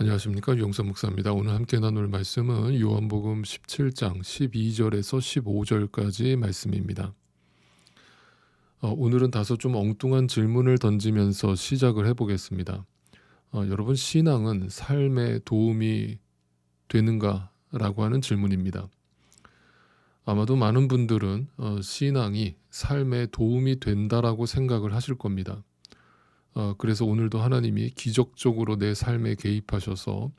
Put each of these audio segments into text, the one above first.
안녕하십니까, 유영선 목사입니다. 오늘 함께 나눌 말씀은 요한복음 17장 12절에서 15절까지 말씀입니다. 오늘은 다소 좀 엉뚱한 질문을 던지면서 시작을 해보겠습니다. 여러분, 신앙은 삶에 도움이 되는가? 라고 하는 질문입니다. 아마도 많은 분들은 신앙이 삶에 도움이 된다라고 생각을 하실 겁니다. 그래서 오늘도 하나님이 기적적으로 내 삶에 개입하셔서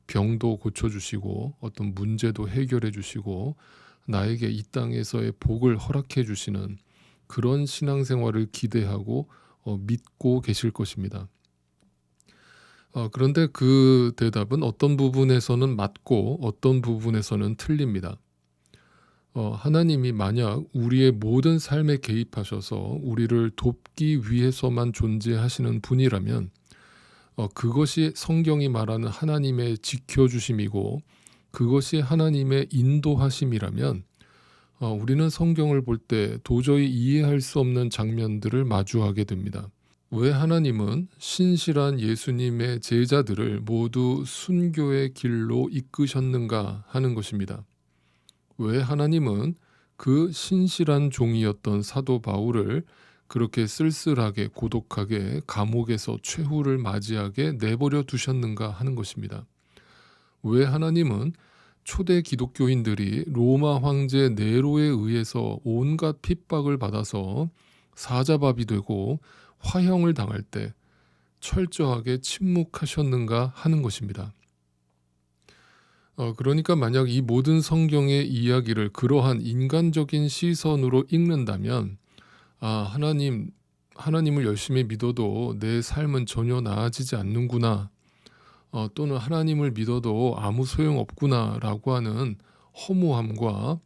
병도 고쳐주시고 어떤 문제도 해결해 주시고 나에게 이 땅에서의 복을 허락해 주시는 그런 신앙생활을 기대하고 믿고 계실 것입니다. 그런데 그 대답은 어떤 부분에서는 맞고 어떤 부분에서는 틀립니다. 하나님이 만약 우리의 모든 삶에 개입하셔서 우리를 돕기 위해서만 존재하시는 분이라면 그것이 성경이 말하는 하나님의 지켜주심이고 그것이 하나님의 인도하심이라면 우리는 성경을 볼 때 도저히 이해할 수 없는 장면들을 마주하게 됩니다. 왜 하나님은 신실한 예수님의 제자들을 모두 순교의 길로 이끄셨는가 하는 것입니다. 왜 하나님은 그 신실한 종이었던 사도 바울을 그렇게 쓸쓸하게 고독하게 감옥에서 최후를 맞이하게 내버려 두셨는가 하는 것입니다. 왜 하나님은 초대 기독교인들이 로마 황제 네로에 의해서 온갖 핍박을 받아서 사자밥이 되고 화형을 당할 때 철저하게 침묵하셨는가 하는 것입니다. 그러니까 만약 이 모든 성경의 이야기를 그러한 인간적인 시선으로 읽는다면 하나님을 열심히 믿어도 내 삶은 전혀 나아지지 않는구나. 또는 하나님을 믿어도 아무 소용없구나 라고 하는 허무함과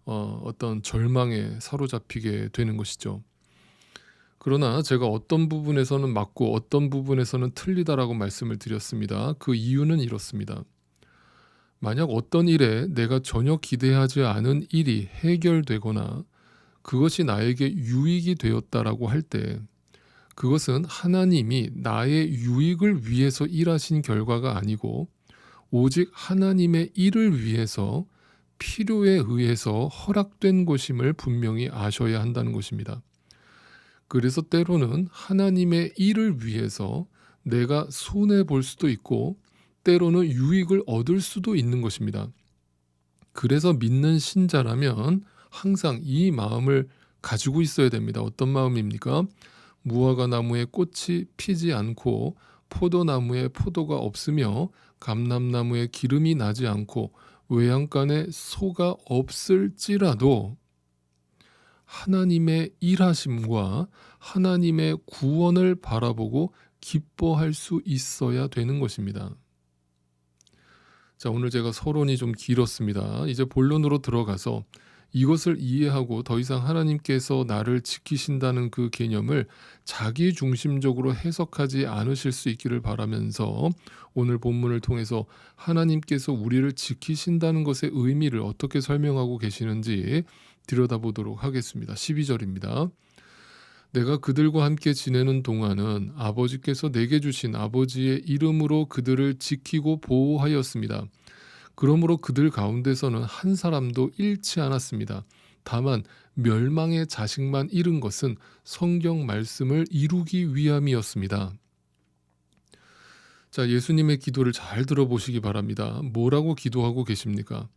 어떤 절망에 사로잡히게 되는 것이죠. 그러나 제가 어떤 부분에서는 맞고 어떤 부분에서는 틀리다라고 말씀을 드렸습니다. 그 이유는 이렇습니다. 만약 어떤 일에 내가 전혀 기대하지 않은 일이 해결되거나 그것이 나에게 유익이 되었다라고 할 때 그것은 하나님이 나의 유익을 위해서 일하신 결과가 아니고 오직 하나님의 일을 위해서 필요에 의해서 허락된 것임을 분명히 아셔야 한다는 것입니다. 그래서 때로는 하나님의 일을 위해서 내가 손해볼 수도 있고 때로는 유익을 얻을 수도 있는 것입니다. 그래서 믿는 신자라면 항상 이 마음을 가지고 있어야 됩니다. 어떤 마음입니까? 무화과 나무에 꽃이 피지 않고 포도나무에 포도가 없으며 감람나무에 기름이 나지 않고 외양간에 소가 없을지라도 하나님의 일하심과 하나님의 구원을 바라보고 기뻐할 수 있어야 되는 것입니다. 자, 오늘 제가 서론이 좀 길었습니다. 이제 본론으로 들어가서 이것을 이해하고 더 이상 하나님께서 나를 지키신다는 그 개념을 자기 중심적으로 해석하지 않으실 수 있기를 바라면서 오늘 본문을 통해서 하나님께서 우리를 지키신다는 것의 의미를 어떻게 설명하고 계시는지 들여다보도록 하겠습니다. 12절입니다. 내가 그들과 함께 지내는 동안은 아버지께서 내게 주신 아버지의 이름으로 그들을 지키고 보호하였습니다. 그러므로 그들 가운데서는 한 사람도 잃지 않았습니다. 다만 멸망의 자식만 잃은 것은 성경 말씀을 이루기 위함이었습니다. 자, 예수님의 기도를 잘 들어보시기 바랍니다. 뭐라고 기도하고 계십니까?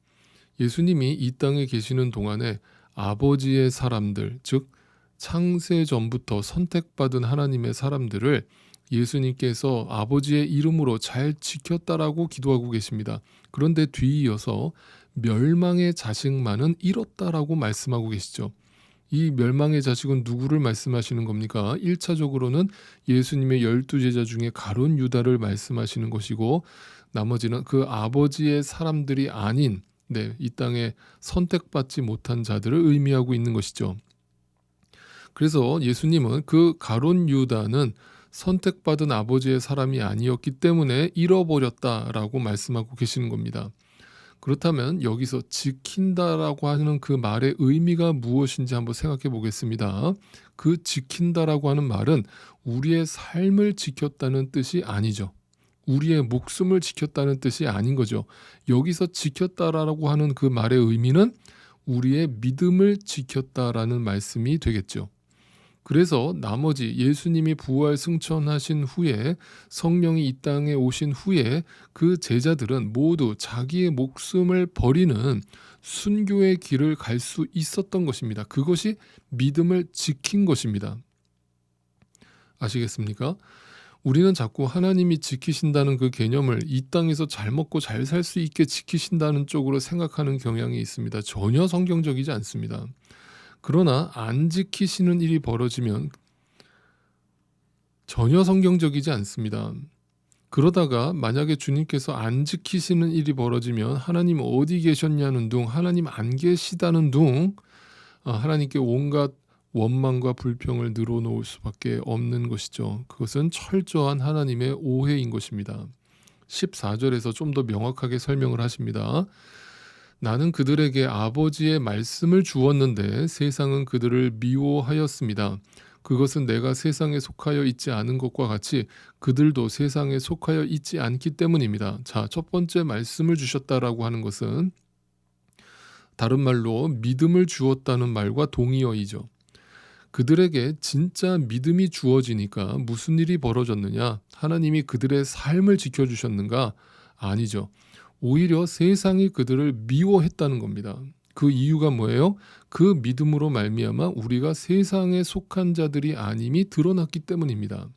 예수님이 이 땅에 계시는 동안에 아버지의 사람들, 즉 창세 전부터 선택받은 하나님의 사람들을 예수님께서 아버지의 이름으로 잘 지켰다라고 기도하고 계십니다. 그런데 뒤이어서 멸망의 자식만은 잃었다라고 말씀하고 계시죠. 이 멸망의 자식은 누구를 말씀하시는 겁니까? 1차적으로는 예수님의 12제자 중에 가룟 유다를 말씀하시는 것이고 나머지는 그 아버지의 사람들이 아닌 이 땅에 선택받지 못한 자들을 의미하고 있는 것이죠. 그래서 예수님은 그 가룟 유다는 선택받은 아버지의 사람이 아니었기 때문에 잃어버렸다라고 말씀하고 계시는 겁니다. 그렇다면 여기서 지킨다라고 하는 그 말의 의미가 무엇인지 한번 생각해 보겠습니다. 그 지킨다라고 하는 말은 우리의 삶을 지켰다는 뜻이 아니죠. 우리의 목숨을 지켰다는 뜻이 아닌 거죠. 여기서 지켰다라고 하는 그 말의 의미는 우리의 믿음을 지켰다라는 말씀이 되겠죠. 그래서 나머지 예수님이 부활 승천하신 후에 성령이 이 땅에 오신 후에 그 제자들은 모두 자기의 목숨을 버리는 순교의 길을 갈 수 있었던 것입니다. 그것이 믿음을 지킨 것입니다. 아시겠습니까? 우리는 자꾸 하나님이 지키신다는 그 개념을 이 땅에서 잘 먹고 잘 살 수 있게 지키신다는 쪽으로 생각하는 경향이 있습니다. 전혀 성경적이지 않습니다. 그러나 안 지키시는 일이 벌어지면 전혀 성경적이지 않습니다. 그러다가 만약에 주님께서 안 지키시는 일이 벌어지면 하나님 어디 계셨냐는 둥, 하나님 안 계시다는 둥, 하나님께 온갖 원망과 불평을 늘어놓을 수밖에 없는 것이죠. 그것은 철저한 하나님의 오해인 것입니다. 14절에서 좀 더 명확하게 설명을 하십니다. 나는 그들에게 아버지의 말씀을 주었는데 세상은 그들을 미워하였습니다. 그것은 내가 세상에 속하여 있지 않은 것과 같이 그들도 세상에 속하여 있지 않기 때문입니다. 자, 첫 번째 말씀을 주셨다라고 하는 것은 다른 말로 믿음을 주었다는 말과 동의어이죠. 그들에게 진짜 믿음이 주어지니까 무슨 일이 벌어졌느냐? 하나님이 그들의 삶을 지켜주셨는가? 아니죠. 오히려 세상이 그들을 미워했다는 겁니다. 그 이유가 뭐예요? 그 믿음으로 말미암아 우리가 세상에 속한 자들이 아님이 드러났기 때문입니다.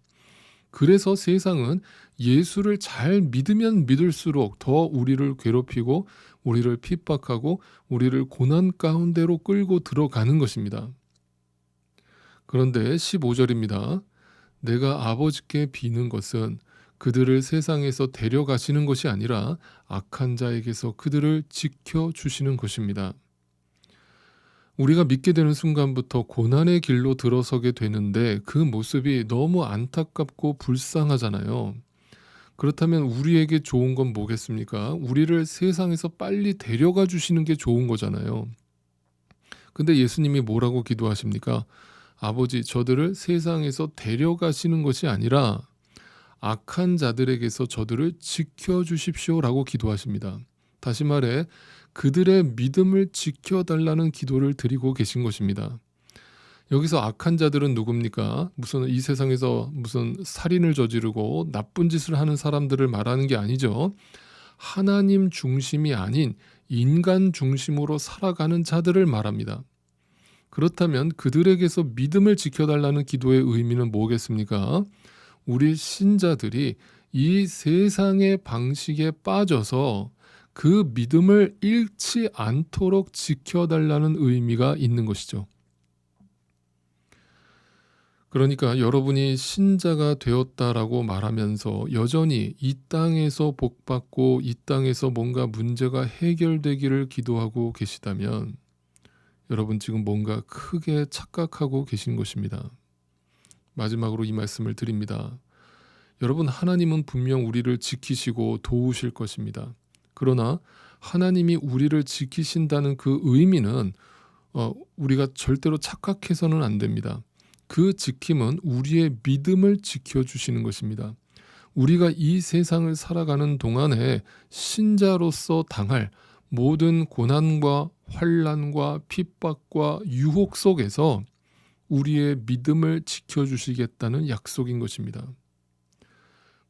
그래서 세상은 예수를 잘 믿으면 믿을수록 더 우리를 괴롭히고 우리를 핍박하고 우리를 고난 가운데로 끌고 들어가는 것입니다. 그런데 15절입니다. 내가 아버지께 비는 것은 그들을 세상에서 데려가시는 것이 아니라 악한 자에게서 그들을 지켜주시는 것입니다. 우리가 믿게 되는 순간부터 고난의 길로 들어서게 되는데 그 모습이 너무 안타깝고 불쌍하잖아요. 그렇다면 우리에게 좋은 건 뭐겠습니까? 우리를 세상에서 빨리 데려가 주시는 게 좋은 거잖아요. 근데 예수님이 뭐라고 기도하십니까? 아버지, 저들을 세상에서 데려가시는 것이 아니라 악한 자들에게서 저들을 지켜주십시오라고 기도하십니다. 다시 말해 그들의 믿음을 지켜달라는 기도를 드리고 계신 것입니다. 여기서 악한 자들은 누굽니까? 무슨 이 세상에서 무슨 살인을 저지르고 나쁜 짓을 하는 사람들을 말하는 게 아니죠. 하나님 중심이 아닌 인간 중심으로 살아가는 자들을 말합니다. 그렇다면 그들에게서 믿음을 지켜달라는 기도의 의미는 뭐겠습니까? 우리 신자들이 이 세상의 방식에 빠져서 그 믿음을 잃지 않도록 지켜달라는 의미가 있는 것이죠. 그러니까 여러분이 신자가 되었다라고 말하면서 여전히 이 땅에서 복받고 이 땅에서 뭔가 문제가 해결되기를 기도하고 계시다면 여러분 지금 뭔가 크게 착각하고 계신 것입니다. 마지막으로 이 말씀을 드립니다. 여러분, 하나님은 분명 우리를 지키시고 도우실 것입니다. 그러나 하나님이 우리를 지키신다는 그 의미는 우리가 절대로 착각해서는 안 됩니다. 그 지킴은 우리의 믿음을 지켜주시는 것입니다. 우리가 이 세상을 살아가는 동안에 신자로서 당할 모든 고난과 환난과 핍박과 유혹 속에서 우리의 믿음을 지켜주시겠다는 약속인 것입니다.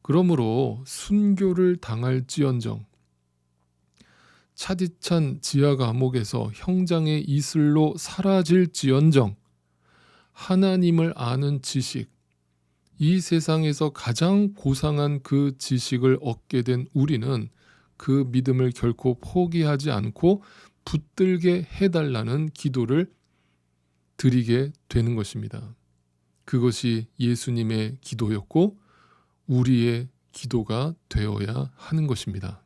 그러므로 순교를 당할지언정, 차디찬 지하 감옥에서 형장의 이슬로 사라질지언정, 하나님을 아는 지식, 이 세상에서 가장 고상한 그 지식을 얻게 된 우리는 그 믿음을 결코 포기하지 않고 붙들게 해달라는 기도를 드리게 되는 것입니다. 그것이 예수님의 기도였고 우리의 기도가 되어야 하는 것입니다.